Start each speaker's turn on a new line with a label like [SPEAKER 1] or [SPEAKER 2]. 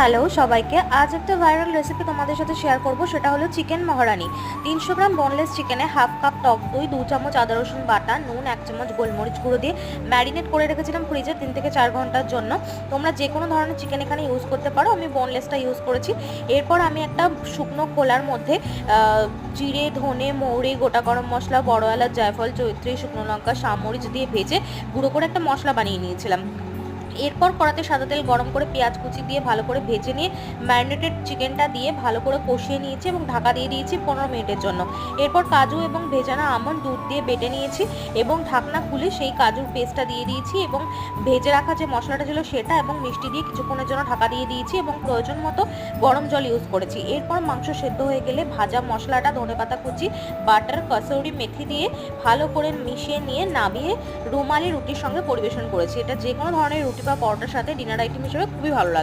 [SPEAKER 1] Hello সবাইকে, আজ একটা ভাইরাল রেসিপি তোমাদের সাথে শেয়ার করব। সেটা হলো চিকেন মহারানি। 300 গ্রাম বোনলেস চিকেনে হাফ কাপ টক দই, 2 চামচ আদা রসুন বাটা, নুন, 1 চামচ গোলমরিচ গুঁড়ো দিয়ে ম্যারিনেট করে রেখেছিলাম ফ্রিজে 3 থেকে 4 ঘন্টার জন্য। তোমরা যে কোনো ধরনের চিকেন এখানে ইউজ করতে পারো, আমি বোনলেসটা ইউজ করেছি। এরপর আমি একটা শুকনো খোলার মধ্যে জিরে, ধনে, মৌরি, গোটা গরম মশলা, বড় এলাচ, জায়ফল, জয়িত্রী, শুকনো লঙ্কা, সামরিচ দিয়ে ভেজে গুঁড়ো করে একটা মশলা বানিয়ে নিয়েছিলাম। এরপর কড়াতে সাদা তেল গরম করে পেঁয়াজ কুচি দিয়ে ভালো করে ভেজে নিয়ে ম্যারিনেটেড চিকেনটা দিয়ে ভালো করে কষিয়ে নিয়েছি এবং ঢাকা দিয়ে দিয়েছি 15 মিনিটের জন্য। এরপর কাজু এবং ভেজানো আমন্ড দুধ দিয়ে বেটে নিয়েছি এবং ঢাকনা খুলে সেই কাজুর পেস্টটা দিয়ে দিয়েছি এবং ভেজে রাখা যে মশলাটা ছিল সেটা এবং মিষ্টি দিয়ে কিছুক্ষণের জন্য ঢাকা দিয়ে দিয়েছি এবং প্রয়োজন মতো গরম জল ইউজ করেছি। এরপর মাংস সেদ্ধ হয়ে গেলে ভাজা মশলাটা, ধনেপাতা কুচি, বাটার, কসুরি মেথি দিয়ে ভালো করে মিশিয়ে নিয়ে নামিয়ে রুমালি রুটির সঙ্গে পরিবেশন করেছি। এটা যে কোনো ধরনের রুটি বা পরোটার সাথে ডিনার আইটেম হিসেবে খুবই ভালো লাগে।